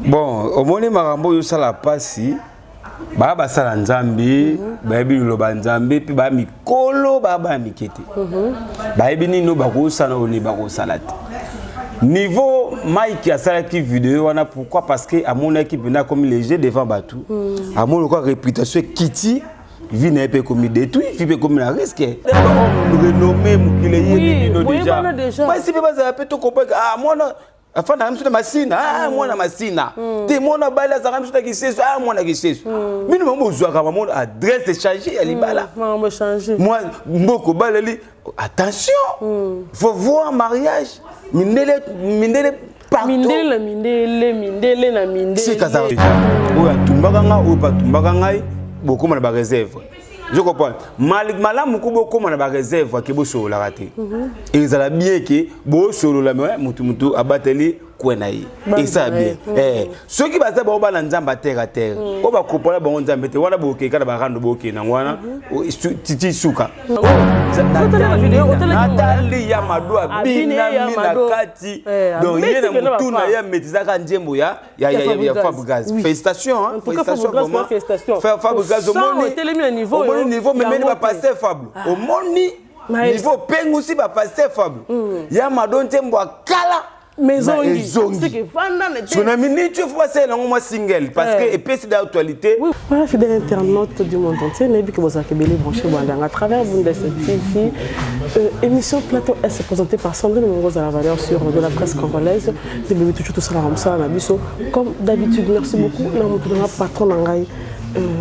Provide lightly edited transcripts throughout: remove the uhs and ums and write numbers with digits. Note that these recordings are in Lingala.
Bon, au moni marambo yo sala pasi. Baba sala nzambi, bayebi loba nzambi puis ba mikolo baba mikete. Bayebi nino bakosala oni bakosala te. Niveau Mike a sala ki vidéo wana pourquoi parce que à mon équipe na comme léger devant Batou. À mon quoi réputation Kitty vie n'est pas comme détruit, vie pas comme la risque. Renommé mukile yé nino déjà. Mais si pas ça peut te comprendre ah moi afin de machine ah moi na machine te mona bala za ramso ki seso ah moi na ki seso minu mo zo ka mo adresse changer ya libala moi changer moi mboko baleli attention faut voir mariage mindele partout mindele na mindele c'est kaza oya tumbaka nga o pa tumbaka ngai boko na ba réserve. Je comprends. Malamu ko boko na ba réserve ke bo solo la raté. Et ça la bien que bo solo la mutu abateli kwenayi. Et ça bien. Ceux qui baza ba ba nzamba terre à terre. O ba kopola ba nzamba te wana bo ke kala ba rando bo ke na wana titi suka. Natali ya madwa bina mina kati. Donc yena mutu na ya metizaka njembo ya Fabregas. Félicitations félicitations vraiment. Fabregas au niveau mais va passer fable au moni niveau pengu si va passer fable ya madonte mbwa kala maison c'est que vanda ne tu na minute fois c'est un single parce que épaisse d'actualité oui voilà fidèle internaute du monde entier n'a vu que vous avez belé branché à travers Bundes TV émission plateau est présentée par Sandrine Mongoza à la valeur sur de la presse congolaise de toujours tout ça na biso comme d'habitude merci beaucoup na mutu na patron ngai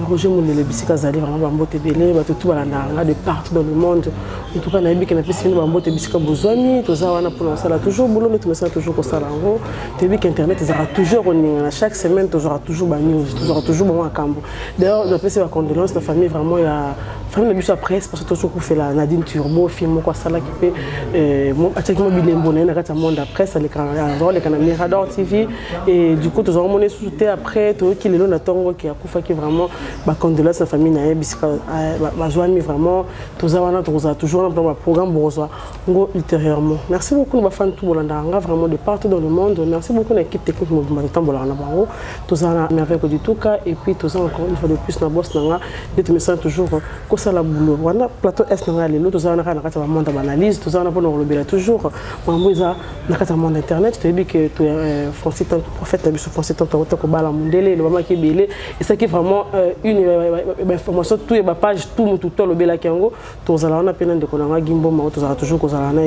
Roger Mounele Bisika Zali vraiment bambote belé tout balanda de partout dans le monde en tout cas na yebiki na pesi bambote Bisika bozwami toza wana pour ça là toujours boulot mais tout ça toujours ko sala ngo tebiki internet ezara toujours on chaque semaine toujours ba news toujours bon akambo d'ailleurs la pesi ba condoléances la famille vraiment ya famille na biso presse parce que toujours ko fait la Nadine Turbo film ko sala qui fait mon attaque mo bilembo na kata monde presse les canaux les canaux Mirador TV et du coup toza moné souté après to ki lelo na tongo qui a kufa qui vraiment ba condoléances la famille na Bisika ba joindre vraiment toza wana toza toujours dans le programme Boroswa ngo ultérieurement merci beaucoup ba fan tout bolanda vraiment de partout dans le monde merci beaucoup à l'équipe technique mouvement de tambola na bango toza na merveille du tout cas et puis toza encore une fois de plus na boss nanga de me sens toujours ko sala boulot wana plateau est nanga lelo toza na kata ba monde analyse toza na pour lobela toujours mamboza na kata monde internet to ebi que Francis tant prophète na biso Francis tant ko bala mondele le mama ki belé et ça qui vraiment une information tout et ba page tout mutu to lobela kiango toza la on a peine de konanga gimbo ma toza toujours ko sala na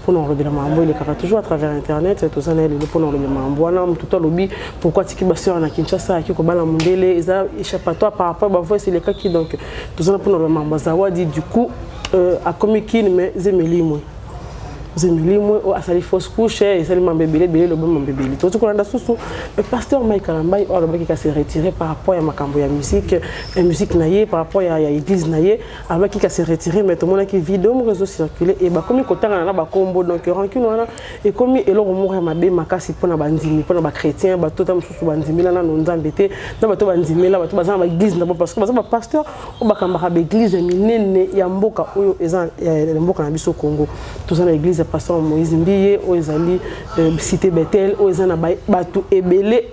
pour nous lobela mambo il est toujours à travers internet toza na le pour nous lobela mambo wana mutu to lobi pourquoi tiki basio na Kinshasa ki ko bala mondele eza échappatoire par rapport ba voix c'est les cas qui donc toza na pour nous mambo zawadi du coup a communiquer mais zemelimo Zemilimo ou asali fausse couche et sali mambebele le bon mambebele tout ce qu'on a sous le pasteur Mike Alambai or le qui s'est retiré par rapport à makambo ya musique naie par rapport à église naie avec qui s'est retiré mais tout le monde qui vidéo mon réseau circulé et ba comme kotanga na ba kombo donc rancune wana et comme et lo mourir mabe makasi pona bandimi pona ba chrétien ba tota mususu bandimi la na nzambe te na ba to bandimi la ba to ba za ba église na parce que ba pasteur o ba kamba ba église minene ya mboka oyo eza mboka na biso Congo tout ça na église pasteur Moïse Mbiye Ozali cité Bethel Ozana Batu ebele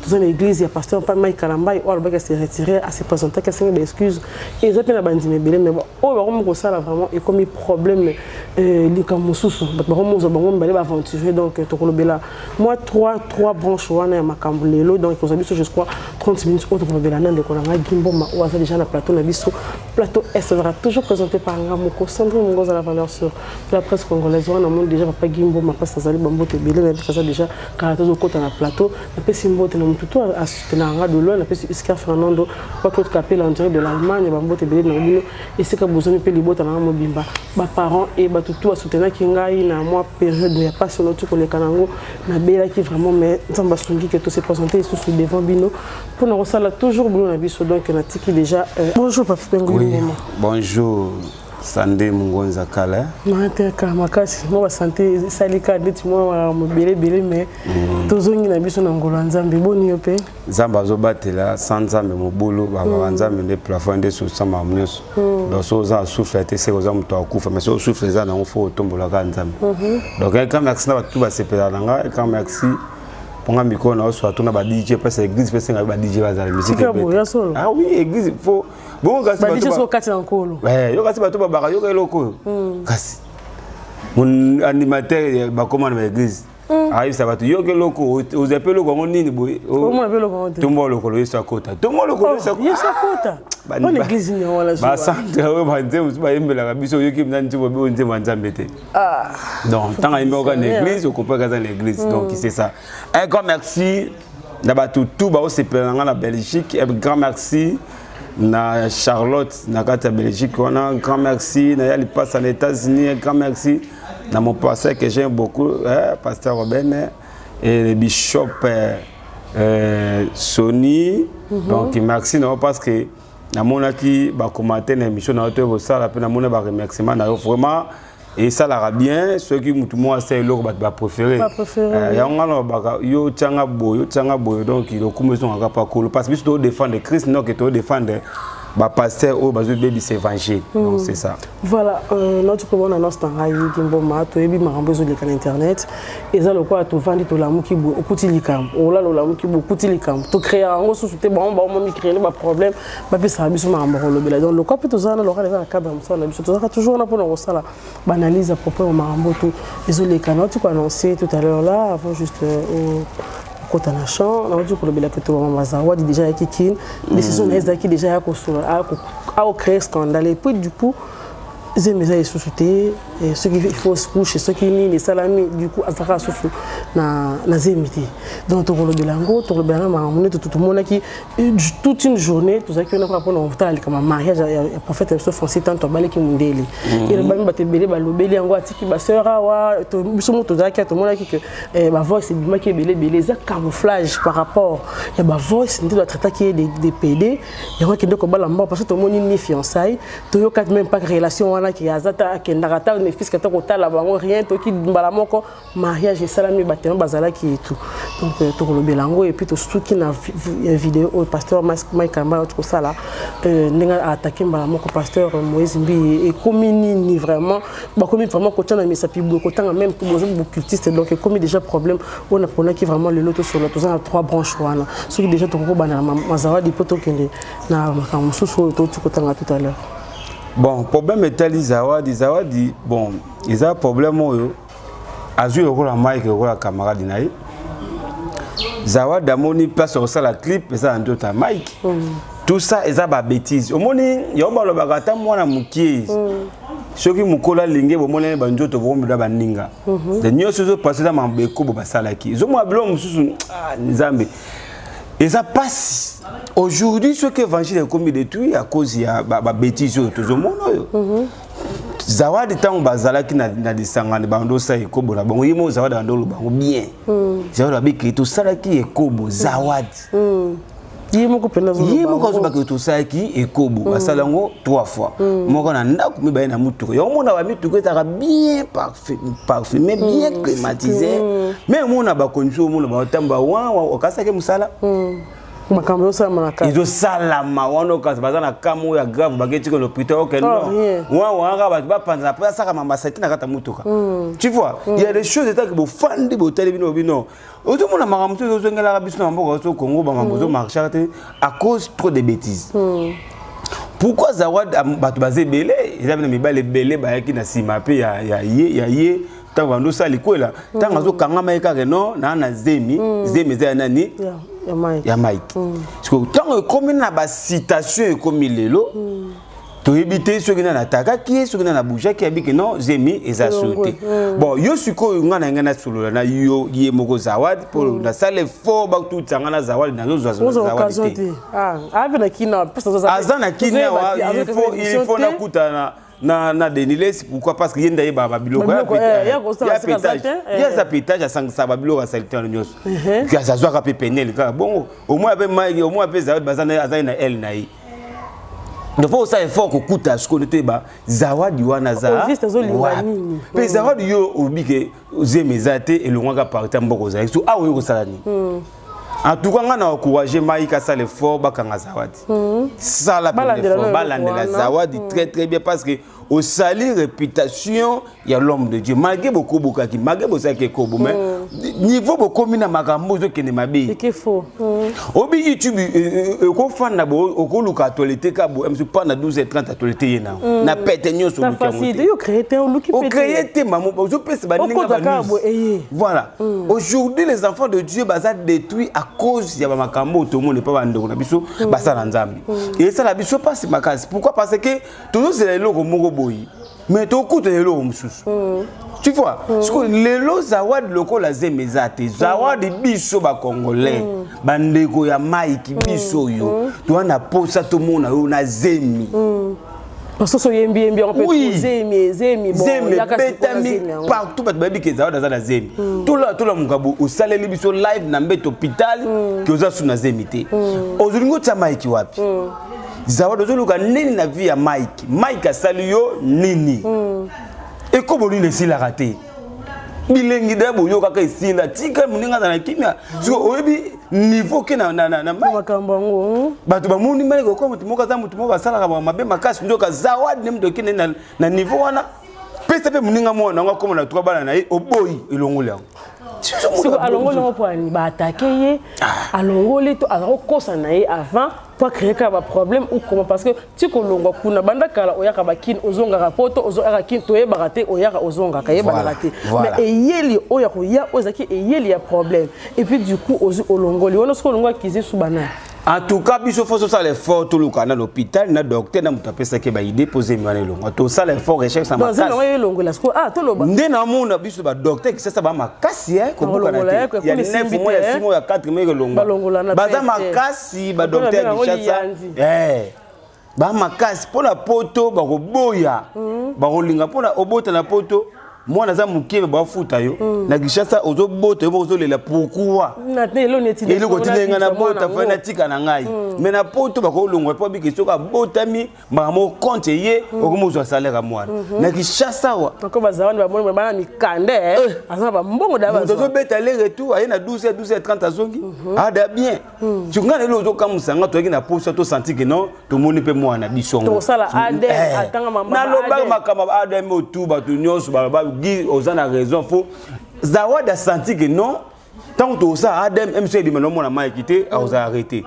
tout ça l'église ya pasteur Mike Kalambai ou alors s'est retiré à se présenter qu'à des excuses et ils ont bien abandonné ebele mais oh vraiment ko ça là vraiment et comme problème li kamususu vraiment zo bango mbale ba aventurer donc to kolobela moi 3 branches wana ya makambo lelo donc aux abiso je crois 30 minutes autre kolobela nande ko na gimbo ma ou ça déjà na plateau na biso plateau est sera toujours présenté par Ngamoko Sandrine Mongoza la valeur sur la presse congolaise on a monde déjà papa gimbo ma passe zali bambote ebele na ça déjà quand to kota na plateau na pesi mbote na mututo à soutenir nga de loin na pesi Oscar Fernando pas tout capé en direct de l'Allemagne bambote ebele na bino et c'est que besoin pe libota na mobimba ba parents et ba tout à soutenir kingai na moi période ya pas sur notre ko le kanango na bela qui vraiment mais nzamba sungi que tout se présenter sous devant bino pour nous ça toujours boulot na biso donc na tiki déjà bonjour papa Pengu. Oui, bonjour Sandé Mungonza Kala. Mateka makasi mo ba santé salika ndeti mo mobele mais tozongi na biso na ngolo nzambe boni yo pe nzamba zo batela sanzambe mobolo baba nzambe ne plafond de sous sama mneso donc so za souffle te se koza muto akufa mais so souffle za na on faut tombola ka nzambe donc quand merci na batu ba sepela nga quand merci ponga micro na so atona ba DJ parce que église peut senga ba DJ bazala musique. Ah oui, église faut bon kasi ba DJ so kati na nkolo. Ouais, yo kasi bato ba baka yo ka eloko. Kasi mon animateur ba comment na église. Arrive ça va tout yo ke loko aux appels ko nini boy. O mo appel ko nini. Tumbo loko lo sa kota. Tumbo loko lo sa kota. Yesa kota. Ba l'église ni wala so. Ba sante o ba nze ba yembela ka biso yo ki mnani tibo be nze manzambe te. Ah. Donc tant à yemba ka l'église, on comprend ka l'église. Donc c'est ça. Un grand merci d'aba tout ba o se pelanga na Belgique. Un grand merci na Charlotte na kata Belgique. On a un grand merci na yali passe aux États-Unis. Un grand merci. Dans mon pasteur que j'aime beaucoup, pasteur Robin et le bishop Sony. Donc merci parce que dans mon qui va commenter l'émission dans notre salle après dans mon remerciement vraiment et ça l'ara bien ceux qui tout moi c'est leur va préférer. Ya ngalo baka yo tanga boyo donc il comme sont pas cool parce que tu dois défendre Christ non que tu dois défendre bah pasteur au bazo baby s'évangile donc c'est ça voilà notre comment annonce dans rayi kimboma to ebi makambo zo leka na internet eza lokwa to vandi to lamu ki bo okuti likam ola lo lamu ki bo okuti likam to créer ngo susu te ba mo créer ba problème ba pesa biso makambo lo bela donc lokwa pe to zana lo kala na cadre mo sala biso to zaka toujours na pour no sala banalise à propos makambo to ezo leka na tu ko annoncer tout à l'heure là avant juste quand on a chant, on a dit que le bel acteur Mazawadi déjà qui décision qui déjà a créé scandale et puis du coup ils aiment les sous-soutés et ceux qui faut se coucher ceux qui ni les salami du coup azaka sous na zemiti donc tout le belango tout le belango mamoune tout le monde qui toute une journée tout ça qui on a pour on tala comme mariage a prophète so français tant to baleki mundeli et le bami batebele balobeli yango atiki ba sœur wa to biso moto za ki to monde qui que ba voix c'est bima qui belé za camouflage par rapport il y a ba voix c'est doit traiter qui des PD il y a qui ko bala mba parce que tout le monde ni fiançailles to yo quatre même pas relation qui azata kendakata ne fils que ta la bango rien to ki mbala moko mariage et salami batema bazala qui et tout donc to le belango et puis to surtout qui na vidéo au pasteur Mike Kamba tout ça là nenga attaquer mbala moko pasteur Moïse Mbi et comini ni vraiment ba commis vraiment ko tana mais ça pi beaucoup temps même pour les occultistes donc commis déjà problème on a pour qui vraiment le loto sur l'autre ça trois branches wana ceux qui déjà to ko bana mazawadi poto kende na makambo susu to ko tanga tout à l'heure. Bon, problème est tel Zawadi, bon, ils ont un problème à jouer au Mike et au camarade Naï. Zawadi a moni place sur ça la clip et ça en d'autres Mike. Tout ça, ils ont des bêtises. Au moment il y a un bagata moi na mukies. Ceux qui mukola lingue au moment banjo to bombe da baninga. De nyo sozo passer dans mambeko bo basalaki. Zo mo ablo mususu nzambe. Et ça passe. Aujourd'hui, ce que l'évangile est commis détruit à cause de la bêtise de tout le monde. Zawadi tant bazala qui n'a des sangs de bando ça et kobo la bon yemo zawadi ando le bango bien. Zawadi avec tout ça qui est kobo zawadi. Yemo ko pena zo. Yemo ko zo tout ça qui est kobo basalango 3 fois. Moko na ndako mi ba na mutuko. Yo mona ba mituko etaka bien parfumé bien climatisé. Mais mona ba konjo mona ba tamba wa okasa ke musala. Makambo ça manaka. Izo salama wano kaza bazana kamo ya grave bageti ko l'hôpital OK non. Wa ba panza pa saka mama seti na kata mutuka. Tu vois, il y a des choses état que bo fandi bo tele bino. Auto mona makambo zo ngela biso na mboka so Congo ba mambo marcher à cause trop de bêtises. Pourquoi Zawad batu bazé belé, ils avaient mis balé belé ba yaki na sima pe ya ye tant vando ça likola tant azo kanga maika non na zemi za nani ya Mike parce que tant comme na ba citation comme lelo to éviter ceux qui na ataka qui ceux qui na bouger qui habite non zemi eza sauté bon yo siko ngana solo na yo ye moko Zawad pour na salle fort ba tout tanga na Zawad na zo Zawad avec kina azana kina il faut na kutana na Deniles pourquoi parce que yenda yeba babiloko ya za pétage à 500 babiloko à salter en nyos que ça soit rapé penel bon au moins avec Mike au moins avec Zawad bazana azana el naï donc faut ça effort ko kuta ce qu'on était ba Zawadi wana za mais Zawadi yo obike zemezate et le mwanga partir mboko za so awo yo salani en tout cas on a encouragé Mike à ça l'effort bakanga Zawadi ça la balandela Zawadi très bien parce que au sali réputation il y a l'homme de Dieu malgré beaucoup bokaki malgré bosaki kobo mais niveau bokomi na makambo zo kene mabe c'est faux obi YouTube ko fanda bo okoluka toilette ka bo me pas na 12h30 toilette yena na pete nyoso luki facile yo créer un luki pete o créer te maman zo pese ba ninga ba voilà aujourd'hui les enfants de Dieu baza détruits à cause ya ba makambo to monde pas bandeko na biso basa na nzambi et ça la biso pas c'est makasi pourquoi parce que toujours c'est les loko moko boyi mais to kuta les loko mususu tu vois parce que les lo zawad loko la zemezate zawad biso ba congolais bandeko ya Mike biso yo to na posa to mona yo na zemi parce que yembi on peut zemi bon betami partout bat baby ke zawad za na zemi tout là mukabo o saleli biso live na mbeto hôpital que oza suna zemi te ozulingo tsa Mike wapi zawad ozoluka nini na vie ya Mike asali yo nini et comme on est la raté bilengi dabo yo kaka isila tika muninga na kimia so oyebi niveau ke na makambango bato ba muni mali ko comme tumoka za mutu moka sala ka mabe makasi ndoka zawad nem doki na niveau wana pesa pe muninga mona nga comme na trois bana na oboyi elongola si alongoli ngo poani ba attaquer ye alongoli to azako kosa na ye avant pour créer un problème ou comment parce que tu kolongwa kuna banda kala oyaka bakin ozonga rapoto ozonga kin toye baraté oyaka ozonga kaye baraté mais eyeli oyako ya ozaki eyeli ya problème et puis du coup ozu olongoli wono sko longwa kizi subana. En tout cas, il faut faire l'effort tout le cas dans l'hôpital, na docteur na mutu apesa ke ba idée poser mwana longo. To ça l'effort recherche ça makasi. Dans ça longo la sko to loba. Ndena mona biso ba docteur ki ça ba makasi ko buka na te. Il y a 9 mois, il y a 6 mois, il y a 4 mois longo. Baza makasi ba docteur ki ça. Ba makasi pour la poto ba ko boya. Ba ko linga pour la obota na poto. Moi naza mukebe ba futa yo na gishasa ozo boto yo ozo lela pourquoi na telo neti ele ko tilenga na bota fa na tika na ngai mais na poto ba ko longwa pa bi kisoka botami mamo compte ye okomozo salaire mwana na gishasa wa ko bazawani ba moni ba mikande asa ba mbongo da bazo ozo beta le retour aye na 12h30 azongi ada bien chungana le ozo kamusanga to na posa to senti que non to moni pe mwana bisongo to sala ade atanga mama na lo ba makama ade mo tu ba to nyonso ba aux a raison faut zawad a senti que non tant que ça Adam MC dit maintenant mon a quitté aux a arrêté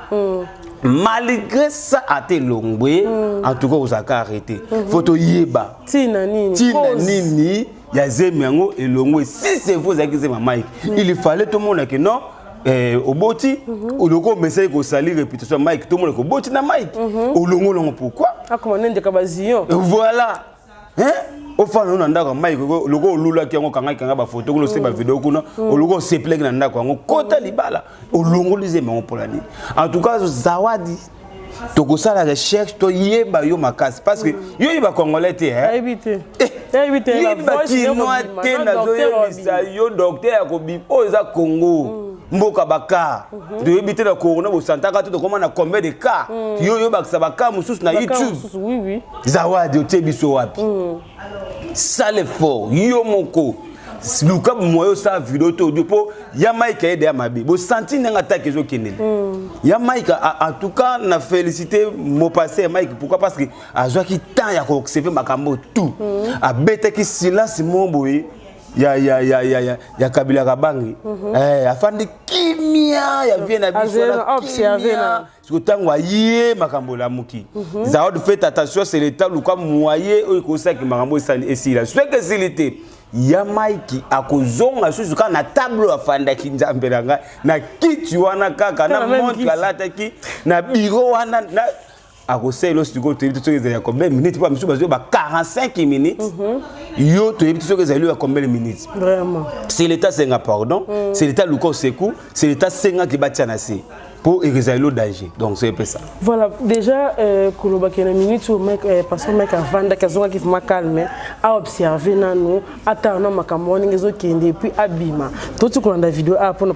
malgré ça a été longwe en tout cas aux a arrêté photo yeba tina nini ya zemiango et longwe si c'est vous accusez ma Mike il fallait tout le monde que non au boti au logo message ko sali réputation Mike tout le monde ko boti na Mike au longo pourquoi comment nende kabazion voilà hein au fond on ndako Mike logo lula ki ngo kanga ba photo ko se ba vidéo kuna o logo se plek na ndako ngo kota libala o longo lize me polani en tout cas zawadi to ko sala recherche to yeba yo makasi parce que yo yeba congolais te hein éviter la voix yo docteur ko bi o za Congo mboka baka de éviter la corona bo santaka to comment na combien de cas yo bakisa baka mususu na YouTube oui zawadi o tebiso wapi ça l'effort yo moko luka moyo sa vidéo to dipo ya Mike aide ya mabi bo senti nga attaque zo kenel ya Mike en tout cas na féliciter mon passé Mike pourquoi parce que azwa ki temps ya ko observer makambo tout a bete ki silence mon boy ya Kabila Kabangi afandi kimia ya vient na biso na observer na tango ye makambo la muki za de fait attention c'est l'état luka moyen o ko sa ki makambo esila soit que s'ilité ya Mike akozonga susu ka na tableau afanda kinzambe nga na kiti wana kaka na montre kalata ki na bureau wana na akoselo siko to ebiti soke ya combien minutes pa misu bazo ba 45 minutes yo to ebiti soke za ya combien de minutes vraiment c'est l'état senga pardon c'est l'état luko seku c'est l'état senga ki batia na se pour éviter le danger donc c'est un peu ça voilà déjà koloba kena minute mec parce que mec avanda kazonga ki fuma calme a observer nanu ata na makamoni ngezo kende puis abima tout ce qu'on a vidéo a pour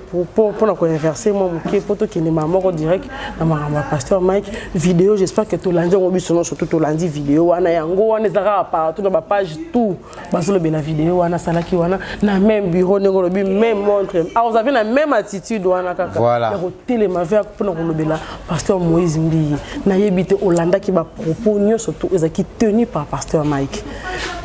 ko inverser moi muke poto kende mamoko direct na makamba pasteur Mike vidéo j'espère que tout lundi on biso surtout tout lundi vidéo wana yango wana ezaka partout dans ba page tout basolo be la vidéo wana salaki wana na même bureau ngolo bi même montre ah vous avez la même attitude wana kaka voilà téléma ouvert pour nous le pasteur Moïse Mbi na yebite Olanda qui va propos surtout ezaki tenu par pasteur Mike.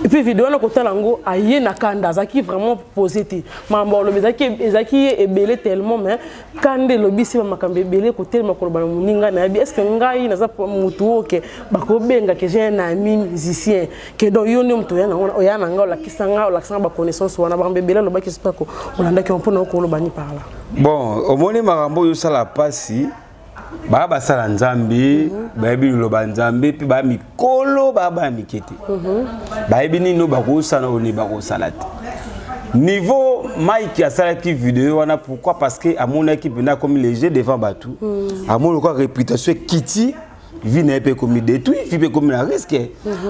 Et puis vidéo na côté lango aye na kanda zaki vraiment posé ti mambo le ezaki ebelé tellement mais kande lobi si makambe belé côté makoloba muninga na bi est-ce que ngai naza mutu oke bakobenga que j'ai un ami musicien que do yo mtu yana nga la kisanga ba connaissance wana ba mbebela loba ki spako Olanda qui on peut ko loba ni par là. Bon, au moni makambo yo sala pasi baba sala nzambe bayebi loba nzambe pe ba mikolo baba mikete bayebi nino bakosana oni bakosala te niveau Mike a sala ki vidéo wana pourquoi parce que à mon équipe na comme léger devant Batou à mon quoi réputation Kitty vient peu comme détruit fait comme un risque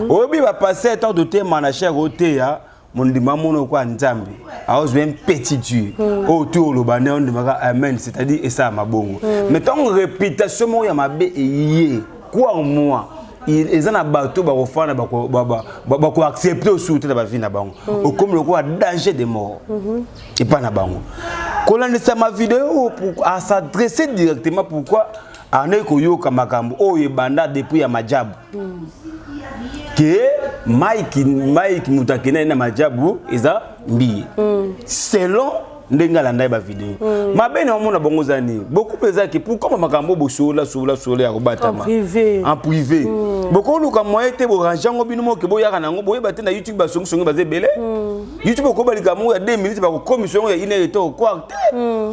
obi va passer temps de temps manager otea mon dimamono quoi nzambe a besoin petit Dieu autour le banner on demande amen c'est-à-dire et ça ma bongo mais ton réputation mo ya mabe eyé quoi en moi ils en a bateau ba refana ba ko accepter au soute ba vie na bango au comme le quoi danger de mort et pas na bango kolande ça ma vidéo pour à s'adresser directement pourquoi ane ko yo kamakambo o yebanda depuis ya majabu que Mike mutakena na majabu eza mbi selon ndenga la ndai ba vidéo mabene omona bongo zani beaucoup pesa ki pourquoi makambo bosola ya kobatama en privé beaucoup luka moyen te bo ranjango bino mo ke boyaka nango boyeba te na YouTube ba songi ba zebele YouTube ko balika mo ya 2 minutes ba ko commission ya ine eto quoi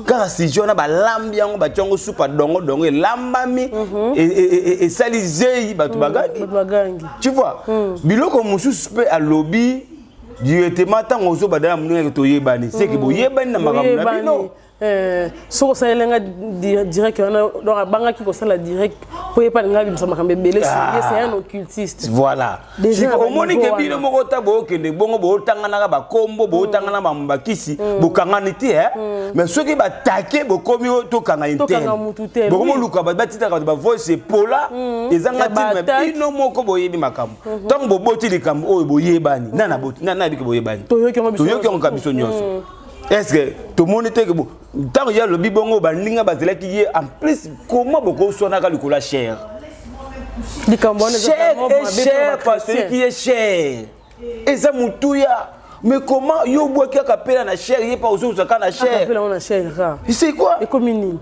car si jona ba lambi yango ba tiongo supa dongo lambami et salizei ba tubagangi tu vois biloko mususu pe a lobby directement tant ozo badala munenge to yebani c'est que bo yebani na makambo na bino so ça elenga direct donc banga ki ko sala direct po yepa nga bimsa makambe belé c'est un occultiste voilà déjà au moni ke bino moko ta bo kende bongo bo tangana ba kombo bo tangana ba mbakisi bo kangani ti mais ceux qui ba taquer bo komi to kanga interne bo mo luka ba batita ka ba voice pola ezanga ti mais bino moko bo yebi makambo tant bo boti likambo o bo yebani nana boti nana bi ke bo yebani to yo ki on kabiso nyonso. Est-ce que tout le monde était que tant qu'il y a le bibongo, balinga bazela qui est en plus comment beaucoup sont à la chair. Cher parce qui est cher. Et ça moutouya. Mais comment yo bois qui a capé la chair, il est pas aussi ça la chair. C'est quoi? Et comme ini.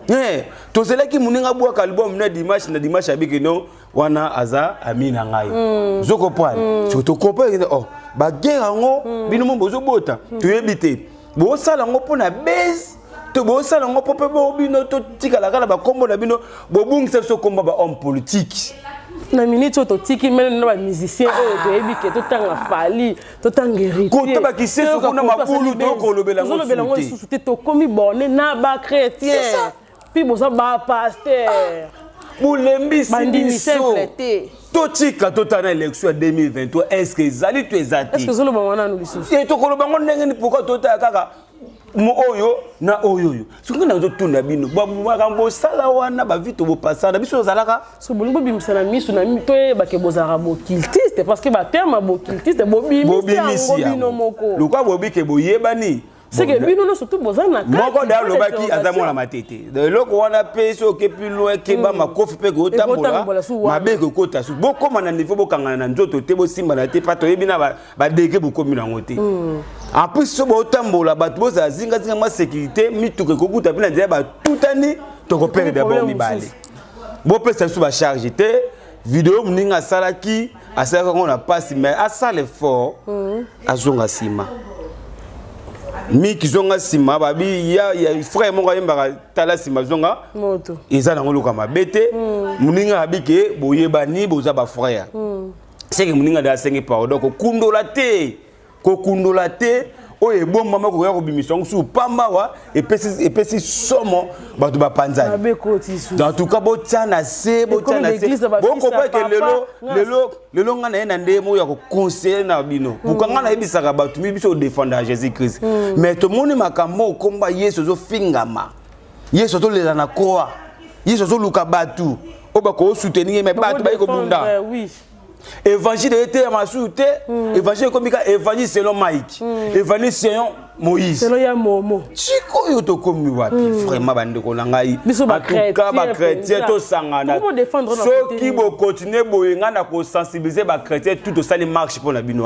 To cela qui muninga bois album na dimanche avec non wana aza amina ngai. Zo comprendre. Surtout comprendre oh ba guerre ngo bino mo bozo bota. Tu éviter. Bo sala ngo pona base to bo sala ngo pope bo bino to tikala kala ba kombo na bino bo bungisa so komba ba homme politique na minute to tiki mele na ba musicien o to ebike to tanga fali to tangeri ko to ba kisse so kuna mabulu to ko lobela ngo suite to komi borné na ba chrétien puis bo sa ba pasteur Boulembi Sindiso Totika totana élection 2023 est-ce que zali tu ezati est-ce que zolo bamana no lisusu et to koloba ngo ndenge ni pourquoi tota kaka mo oyo na oyo soki na zotuna bino bakambo sala wana ba vite bo pasana biso zalaka so bolingo bimisa misu na to ba ke bozara bo cultiste parce que ba terme bo cultiste bo bimisa bino moko lokwa bobi ke boyebani c'est que bino no surtout bozana ka moko da lobaki azamo na matete de loko wana peso ke plus loin ke ba makofi pe ko tambola mabe ko kota su boko mana niveau bokanga na nzoto te bo simba na te pato yebina ba deke bokomi na ngote en plus so bo tambola ba to za zinga ma sécurité mituke ko kuta pina dia ba tutani to ko perdre d'abord mibale bo pesa su ba charge te vidéo mninga salaki asaka ko na passe mais asale fort azonga sima mi kizonga sima babi ya frère mon yembaka tala sima zonga moto eza nango luka mabete muninga abike boyebani boza ba frère c'est que muninga da sengi pardon ko kundola te oye bomba mako ya ko bimisongo su pamba wa epesi somo batu ba panzani dans tout cas botana se bon comprendre que lelo ngana na ndemo ya ko conseiller na bino bukanga na ebisaka batu mi biso défendre Jésus Christ mais to moni makambo komba Yesu zo fingama Yesu to lela na croix Yesu zo luka batu oba ko soutenir mais batu ba ko bunda évangile était à Massoute, évangile comme évangile selon Mike, évangile selon Moïse. Selon ya Momo. Chiko yo to komi wapi vraiment bande ko nangai. En tout cas ba chrétien to sangana. Ceux qui vont continuer boyenga na ko sensibiliser ba chrétien tout au sali marche pour la bino.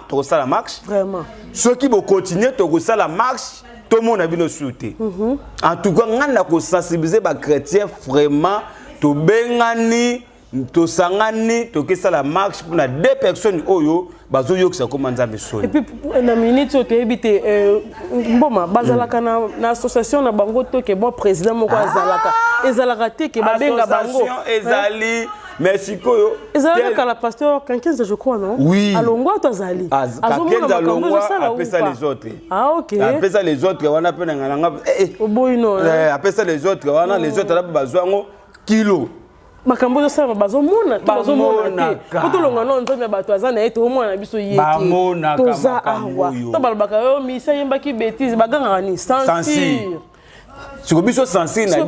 To sala marche. Vraiment. Ceux qui vont continuer to sala marche tout le monde a bino souté. En tout cas ngana ko sensibiliser ba chrétien vraiment to bengani to sangani to kesa la marche pour la deux personnes oyo bazo yo que comment nzambe soni. Et puis na minute to ebité boma bazalaka na association na bango to ke bon président moko azalaka ezalaka te ke babenga bango ezali merci koyo ezalaka la pasteur Kankenza je crois non oui alongwa to azali Kankenza alongwa après ça les autres OK après ça les autres wana pe nganga oboyino après ça les autres wana les autres là bazwango kilo makambo zo sala bazo mona bazo mona to longa non nzambe bato azana eto mona biso yeke to za awa to balbaka yo misa yemba ki bêtise baganga ni censure siko biso censure na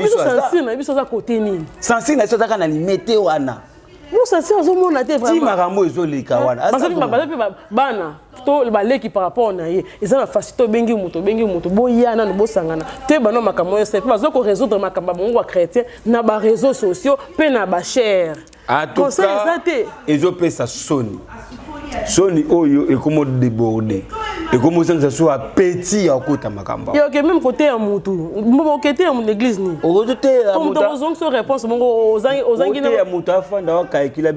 biso za côté nini censure na biso za kana limité wana no censure zo mona te vraiment ti makambo ezolika wana bana to baleki par rapport na ye ezana facilité bengi muto boyana no bosangana te bano makambo yo c'est bazo ko résoudre makambo bongo chrétien na ba réseaux sociaux pe na ba cher en tout cas ezopesa soni oyo ekomo déborder ekomo senza so petit ya kota makambo yo ke même côté ya mutu mbo côté ya l'église ni ozote ya mutu comme so réponse bongo ozangi na ya mutu afanda wa kaikila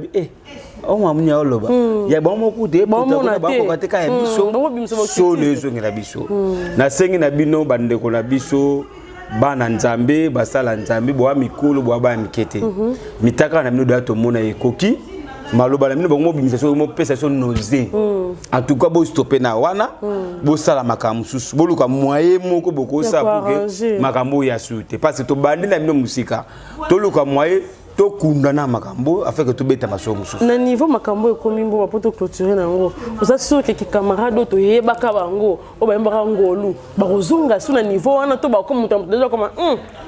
on m'a mis au loba ya bon moko te na ba ko kateka ya biso so lezo ngela biso na sengi na bino bande ko na biso bana nzambe basala nzambe bo mikolo bo ba mikete mitaka na bino dato mona ekoki maloba na bino bongo bimisation mo pesa so nausée en tout cas bo stopper na wana bo sala makambo susu bo luka moyen moko boko sa pour que makambo ya sute parce que to bandi na bino musika to luka moyen to kundana makambo afin que to beta masomo susu na niveau makambo ekomi mbo poto clôturer nango oza sûr que ki camarade to yebaka bango o ba mbaka ngolu ba kozonga sur na niveau wana to ba comme déjà comme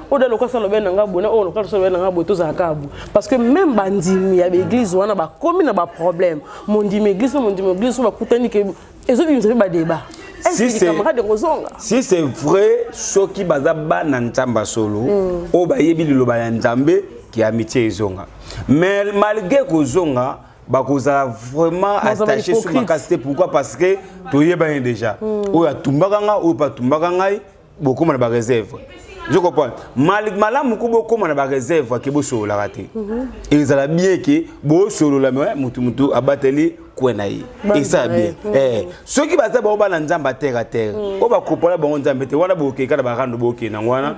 o de lokasa lobe nanga bona o lokasa lobe nanga boto za kabu parce que même bandimi ya l'église wana ba komi na ba problème mon église ba kutani ke ezo bimisa ba débat si c'est vrai ceux qui bazaba na ntamba solo o ba yebi liloba ya nzambe qui amitié zonga mais malgré que zonga bakoza vraiment attaché sur ma casté pourquoi parce que to yeba déjà o ya tumbaka nga o pa tumbaka ngai beaucoup na ba réserve je comprends malamu ko beaucoup na ba réserve ke bo solo la raté ils ala bien que bo solo la mutu abateli kwenayi et ça bien ceux qui baza ba na nzamba terre à terre o ba kopola ba nzamba te wana bo ke kala ba rando bo ke na wana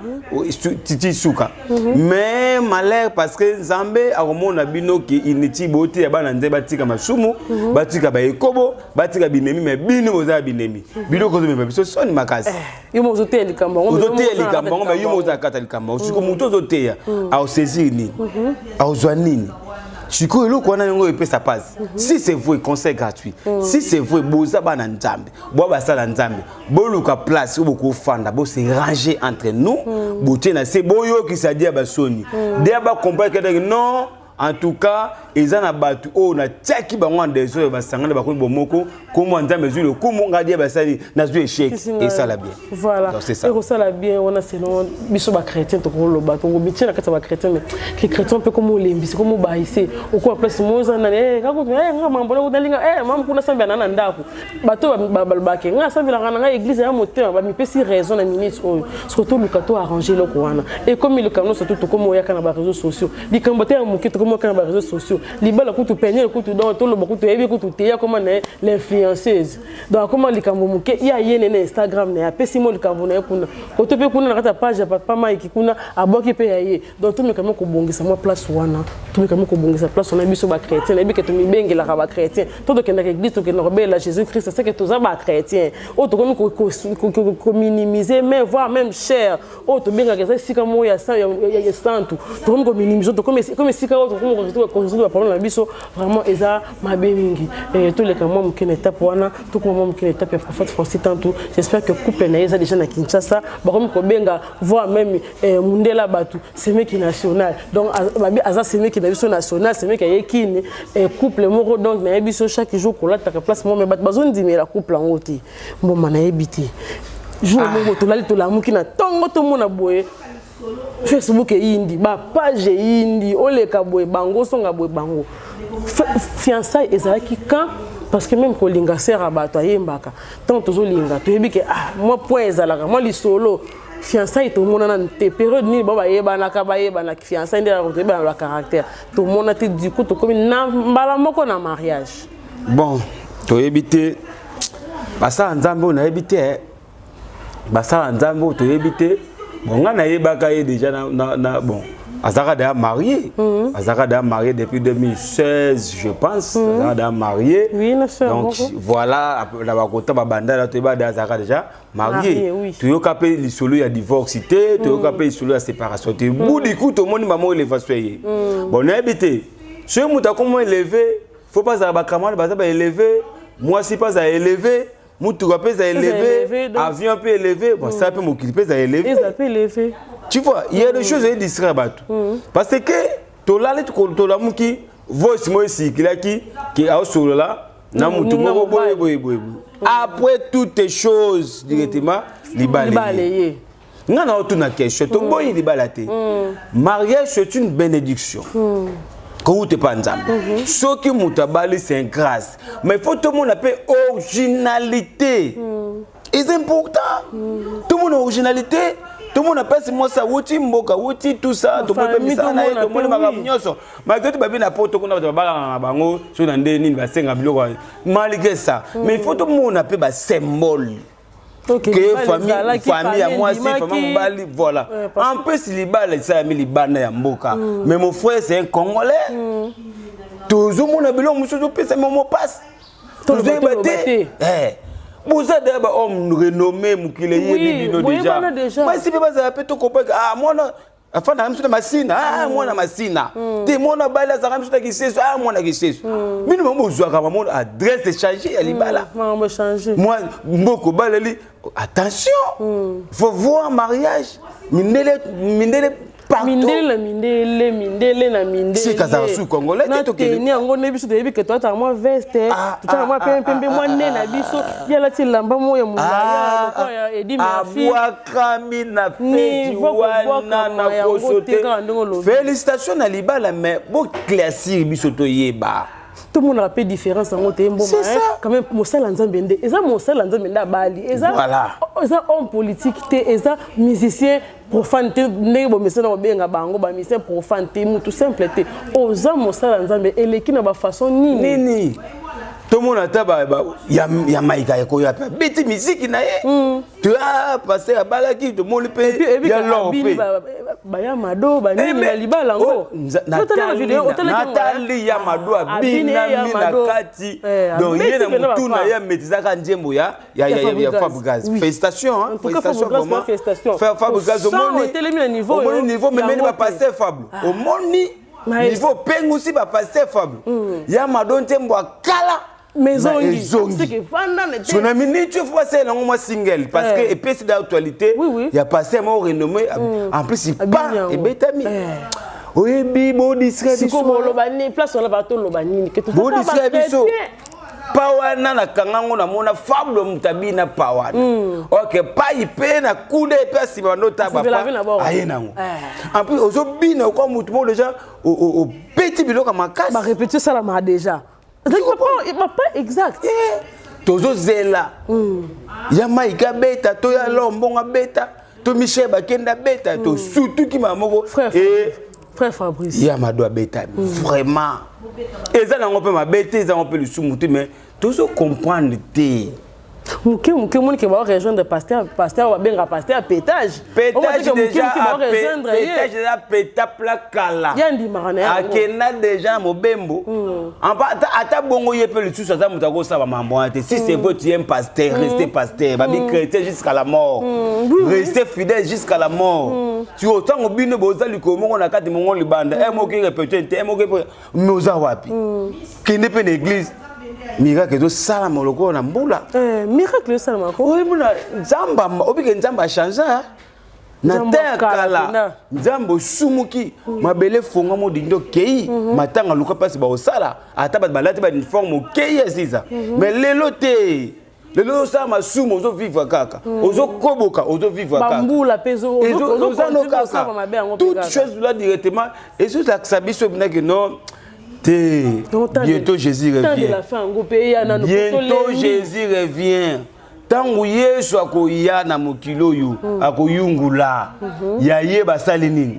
titi suka mais malheur parce que nzambe a remona bino ki initi bote ya bana nzamba tika masumu batika ba ekobo batika binemi mais bino oza binemi bino ko zo me biso soni makasi yo mo zo te likambo mais yo mo za kata likambo siko muto zo te ya au saisir ni au zwa nini Chiko elo kwa na yongo epesa passe. Si c'est vrai conseil gratuit. Si c'est vrai boza bana nzambe. Bo ba sala nzambe. Bo luka place bo ko fanda bo se ranger entre nous. Bo tena se boyo ki sa dia ba soni. Dia ba comprendre que non en tout cas ezana batu o na tchaki bango ndezo ba sangana ba ko bomoko comment nzambe zulu kumu ngadia ba sali na zu échec et ça la bien. Voilà. Et ça la bien on a selon biso ba chrétien to ko lo ba to bitia na kata ba chrétien mais que chrétien peut comme lembi c'est comme ba ici au quoi place moza na ka ko nga mambo na udalinga mam kuna sambe na ndako bato ba ke nga sambe la nga église ya moteur ba mi pesi raison na minute o surtout le kato arranger le wana et comme le canon surtout comme ya kana ba réseaux sociaux li kambote ya mokito comme kana ba réseaux sociaux libala kutu peigner kutu dans tout le kutu ebi kutu te ya comment l'influenceuse donc comment li kambo muke ya yene na Instagram na pesi mo li kambo na kuna koto pe kuna na kata page papa Mike kuna aboki pe ya ye donc tout me kama ko bongisa mo place wana tout me kama ko bongisa place on a biso ba chrétien na bi ke to mi bengela ka ba chrétien to to kenda église to kenda robela Jésus Christ c'est que to za ba chrétien o to comme ko minimiser mais voire même cher o to benga que ça si comme ya santu to comme ko minimiser to comme si ka o construire ba problème na biso vraiment eza mabe mingi et tous les cas moi mukene étape wana tout moi mukene étape ya prophète Francis tantou j'espère que couple na eza déjà na Kinshasa ba comme ko benga voir même mundela batu c'est mec national donc babi aza c'est mec na biso national c'est mec yekini couple moko donc na biso chaque jour ko la ta place moi mais bat bazon dimela couple en oti bon mana ebité jour moko to lali to la muki na tongo to mona boye Facebook indi ba page indi oleka boye bango songa boye bango fiançailles ezalaki quand parce que même kolinga sera bato ayembaka tant tozo linga to yebi ke moi point ezalaka moi li solo fiançailles to mona na te période ni baba yebana ka bayebana fiançailles ndela ko teba ba caractère to mona te du coup to comme na mbala moko na mariage bon to yebite basa nzambe on a yebite basa nzambe to yebite bon on a yebaka déjà na bon Azara déjà marié. Azara déjà marié depuis 2016, je pense. Azara déjà marié. Oui, donc voilà, la bakota babanda là tu Azara déjà marié. Tu as capé les solo il y a divorcité, tu as capé les solo il y a séparation. Tu bout du coup tout le monde maman il va soyer. Bon, on a habité. Ce muta comment élevé, faut pas ça bakamal ba élevé. Moi si pas à élever. Moutou peut élever, avion peut élever, bon ça peut m'occuper à élever. Ça peut élever. Tu vois, il y a des choses à distraire parce que to la lettre to la muki voice moi ici qui a solo là na mutu boy. Après toutes les choses directement libalayer. Non non tout na question to boy libalater. Mariage c'est une bénédiction. Quand tu pas nzambe. Ce qui mutabali c'est une grâce. Mais il faut tout le monde appelle originalité. C'est important. Tout le monde a originalité. Tout le monde appelle moi ça wuti mboka wuti tout ça to pepe misana et to monde maka nyoso. Malgré tout babi na poto kuna to bala na bango so na ndeni ba senga biloko. Malgré ça, mais il faut tout le monde appelle ba symbole. Que famille à moi, c'est famille Bali, voilà. En plus, les Bali, ça a mis les Bali à Mboka. Mais mon frère, c'est un Congolais. Tout le monde a besoin de me faire, c'est mon passe. Tout le monde a été. Vous êtes un homme renommé, Moukile, déjà. Mais si vous avez tout compris, moi, enfin, on a mis machine, moi, on a machine. Des gens qui ont baillé, ça a mis qui sait, moi, on a qui sait. Mais nous, on a adresse de changer, elle est là. Moi, beaucoup baillé. Attention, il faut voir un mariage. Mindele partout. Mindele na mindele. C'est Kazasu Congolais. Tu es né en Congolais, tu es que toi tu as moi veste, tu as moi pembe moi né na biso. Il y a la tilamba moi ya muzaya, et dit ma fille. Abouakami na feti wana na kosote. Félicitations à Libala mais beau classique biso to yeba. Tout le monde a fait différence en côté bon quand même Moussa Lanzambende et ça Moussa Lanzambende à Bali et ça homme politique et ça musicien profane né bon monsieur na benga bango ba musicien profane tout simple oza Moussa Lanzambende et l'équipe na ba façon nini tout le monde a taba ya maïka ko ya beti musique na ye tu as passé à Balaki tout le monde peut ya lompe ba ya mado ba nini na libala ngo Nathalie ya mado abina mina kati donc yena mutuna ya metizaka njembo ya Fabregas félicitations vraiment Fabregas au monde niveau mais même pas passer Fab au monde niveau peng aussi pas passer Fab ya mado njembo akala maison c'est que Vandana sur la minute tu vois c'est un single parce que et puis c'est d'actualité il y a passé un mot renommé en plus il part et betami oui bibo discret si comme lobani place on la bateau lobani que tout ça discret biso pawana na kangango na mona fable mutabina pawana OK pas ipe na kude pe si banota papa ayenango en plus ozobina kwa mutu mo déjà au petit biloko makasi ba répéter ça là déjà. Il m'a pas exact. Tozo zela. Ya maïka beta, to ya lombonga beta, to Michel Bakenda beta, to surtout qui m'a moko. Frère Fabrice. Ya ma doit beta. Vraiment. Et ça on peut ma bêter, ça on peut le soumuter mais tozo comprendre té. Mouké qui va rejoindre pasteur va bien passer à pétage. Pétage déjà pétapla kala. Yandi marane. Akena déjà mobembo. En pas ata bongo yepe le tout ata mutako sa mambo ate. Si c'est votre tu es pasteur, restez pasteur, babi chrétien jusqu'à la mort. Restez fidèle jusqu'à la mort. Tu autant obine bozali ko mongo na kati mongo libanda. E mo ki répéter, e mo ki moza wapi. Kende pe l'église. Miracle to sala moloko na mbula. Miracle sala mako. Oui muna nzamba obike nzamba chanza. Na terre kala. Nzambo sumuki mabele fonga modindo kei matanga luka pasi ba osala ata ba balati ba uniforme kei esiza. Mais lelo te. Lelo sa masumu ozo vivre kaka. Ozo koboka ozo vivre kaka. Bambula peso ozo kaka. Toute chose là directement et sur la sabiso bina que non. Bientôt Jésus revient. Bientôt Jésus revient. Tangu Yesu akoya na mokilo yu akoyungula ya ye basali nini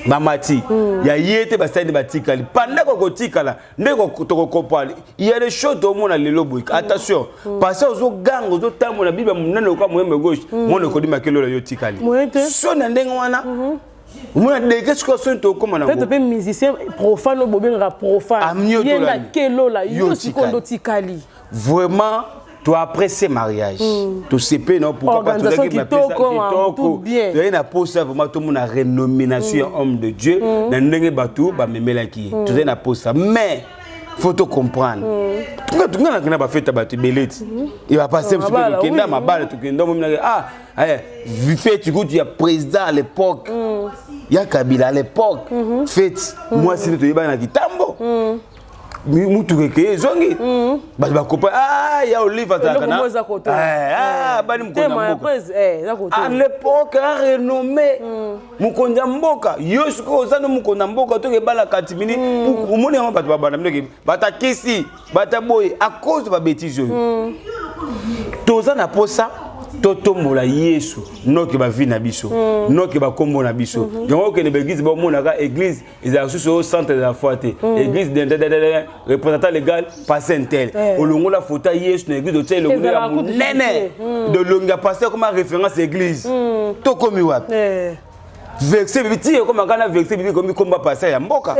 mamati ya yete basali batikali pendant ko tikala ndeko tokopali il y a des choses au monde lelo boy attention parce que ozo gang ozo tamona bible munene ko moyembe gauche mona ko di makelo yo tikali so na ndenga wana moi qu'est-ce que c'est to comme na peut-être musicien profane au bobinga profane yenda kelo la yo sikondo tikali vraiment toi après ces mariages tu sais pas non pourquoi pas tout qui m'appelle tout bien tu as posé vraiment tout le monde a renomination homme de Dieu na ndenge batou ba memela ki tu as posé mais faut te comprendre tu ngana ba fête batu beleti il va passer un petit peu kenda mabala tu kenda mona ah fait tu goûtes il y a président à l'époque il y a Kabila à l'époque fête moi si tu yeba na kitambo mutu keke zongi ba kopa ah ya olive takana bani mkonda mboka à l'époque a renommé mkonda mboka yosu ko zano mkonda mboka to ke bala katimini umoni ngamba ba bana mneke batakisi bataboy à cause de ba bêtise yo toza na posa totombola Yesu noki ba vie na biso noki ba kombo na biso donc que l'église ba mona ka église ils au centre de la foi église représentant légal passer tel olongo la photo Yesu na église de tel olongo ya nene de longa passer comme référence église to komi wapi verset bibi comme kana verset bibi comme combat passer ya mboka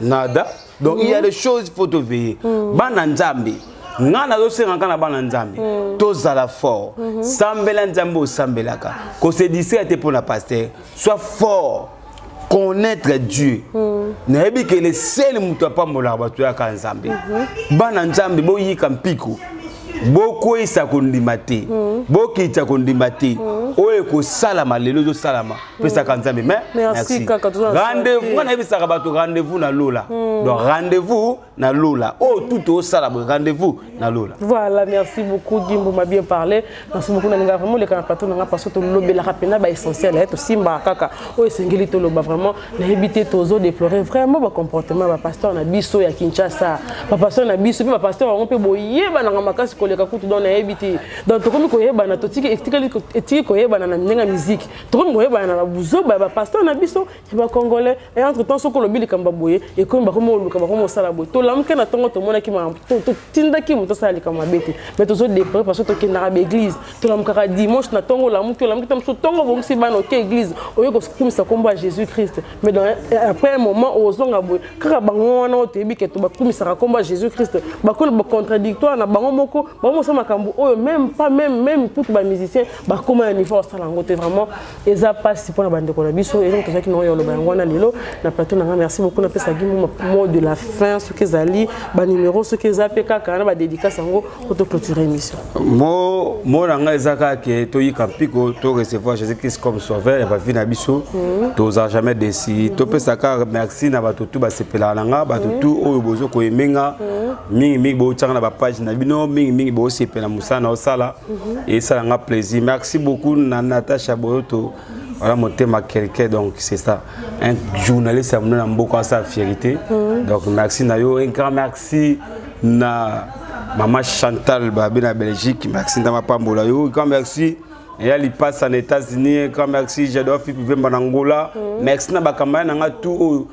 nada donc il y a des choses il faut te veiller bana nzambe ngana zo senga kana bana nzambe tozala fort sambela nzambe osambelaka ko se discret pour la pasteur sois fort connaître Dieu nayebi que le seul mutu apambola bato ya kanzambe bana nzambe boyika mpiko boko isa kondimate bokita kondimate oye ko salama lelo zo salama pesa kanzambe mais merci rendez-vous na ebisa bato rendez-vous na lola donc rendez-vous na lola oh tout au salama rendez-vous na lola. Voilà, merci beaucoup Gimbo m'a bien parlé. Merci beaucoup Naninga vraiment le canal plateau nga parce que to lobe la rapena ba essentiel est aussi simba kaka o sengeli to loba vraiment na éviter tozo déplorer vraiment ba comportement ba pasteur na biso ya Kinshasa ba pasteur na biso ba pasteur on peut boyeba na makasi koleka kutu don na éviter donc to komi koyeba na totiki etiki koyeba na ndenga musique to komi koyeba na buzo ba pasteur na biso ba congolais et entre temps soko lobi likamba boye et comme ba komo luka ba komo sala boye to lamuke na tongo to mona ki ma to tindaki muto sala likamba bete mais tozo déplorer parce que to kenda ba église to lamuka dimanche na tongo lamuke lamuke tam so tongo bo si ba no ke église oyo ko kumisa komba Jésus Christ mais après un moment ozonga boye kaka bango wana otebi ke to ba kumisa komba Jésus Christ ba ko ba contradictoire na bango moko ba mo sama kambu oyo même pas même pour ba musicien ba koma un niveau sala ngote vraiment eza passe pour na bande ko na biso et donc ça qui no yo lo ba ngwana lelo na plateau na merci beaucoup na pesa gimo mot de la fin ce que zali ba numéro ce que zape kaka na ba dédicace ngo pour te clôturer émission mo nanga ezaka ke to yika piko to recevoir Jésus Christ comme sauveur ba vie na biso to za jamais déci to pesa ka merci na ba tout ba sepela nanga ba tout oyo bozo ko emenga mingi bo tanga na ba page na bino mingi bo sepela musana osala et ça nga plaisir merci beaucoup na Natacha Boyoto voilà mon thème à quelqu'un donc c'est ça un journaliste a mené beaucoup à sa fierté donc merci Nayo un grand merci na maman Chantal Babé na Belgique merci na pambola yo grand merci et elle passe en États-Unis grand merci j'adore Philippe Vemba na Angola merci na bakamaya na tout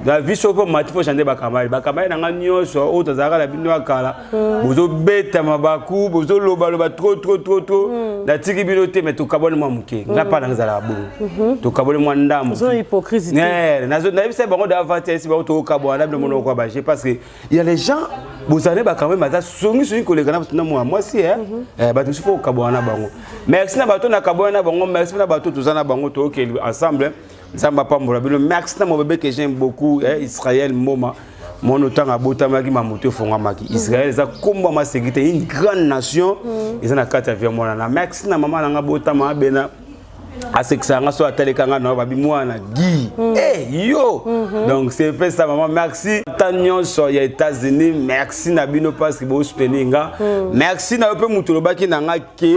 La vie sur le matin, il faut changer Bakamai. Bakamai, n'a rien sur autre Zara, la bino akala. Bozo bête mabaku, bozo loba loba trop. La tiki biloté, mais tu kabone moi mouké. N'a pas dans la boue. Tu kabone moi ndam. Ils ont hypocrisie. Nazo, n'a pas bon d'avantage si tu kabone de mon quoi bâcher parce que il y a les gens. Vous allez Bakamai, mais ça songi sur une collègue na moi si hein. Bah tu faut kabone na bango. Merci na bateau na kabone na bango, merci na bateau tous na bango to OK ensemble. Zamba Pambola, merci à mon bébé que j'aime beaucoup, Israël Moma, mon autant à Botamaki, ma moto Fongamaki. Israël, ça comme ma sécurité, une grande nation, ils ont 4 avions. Merci à maman Langa Botama Bena. À ce que ça soit télécanga na babi moi na Guy. Eh yo. Donc c'est fait ça maman merci. Tanyon so ya États-Unis, merci na bino parce que bo soutenir. Merci na peu mutoloba ki na nga ke.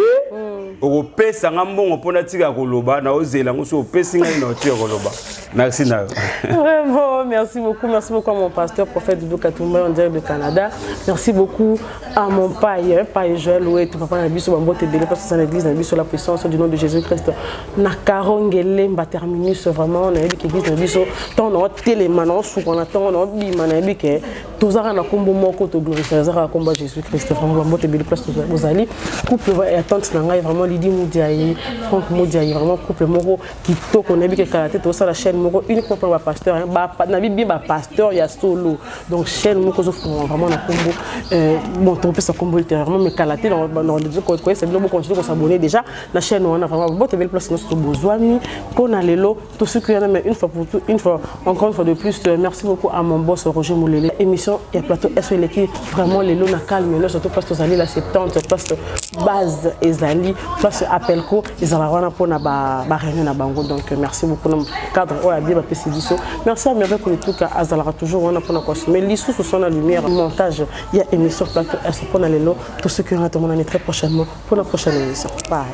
Au pesa ngambongo pona tika koloba na ozela ngoso pesinga ino tika koloba. Merci na. Vraiment, merci beaucoup à mon pasteur prophète Doudou Katumba en direct du Canada. Merci beaucoup à mon père Joël Oué, tout papa na biso bambo tebele parce que c'est l'église na biso la puissance du nom de Jésus-Christ. Na karongele mba terminus vraiment na yebi église na biso tant na téléman na sou qu'on attend na bima na yebi ke tozara na kombo moko to glorifier zara komba Jésus-Christ vraiment bambo tebele place vous allez couple et attente na ngai vraiment Lydie Moudiaye Franck Moudiaye vraiment couple moko qui to qu'on yebi ke kalaté to ça la chaîne moko uniquement pour pasteur ba na bibi ba pasteur ya solo donc chaîne moko zo vraiment na kombo bon to peut ça kombo ultérieurement mais kalaté dans le quoi c'est bien continuer qu'on s'abonner déjà la chaîne on a vraiment bambo tebele place notre besoin pour aller là tout ce qu'il y a mais une fois pour tout encore une fois de plus merci beaucoup à mon boss Roger Moulele émission et plateau SOL qui vraiment les lots na calme surtout parce que Zali la 70 parce base Ezali parce appel ko ils allaient avoir pour na ba réunion na bango donc merci beaucoup dans cadre o la bien ba PCDiso merci à Merveille pour tout cas azalera toujours on a pour na consommer l'issue sur son lumière montage il y a émission plateau SOL pour aller là tout ce qu'il y a tout le monde très prochainement pour la prochaine émission bye.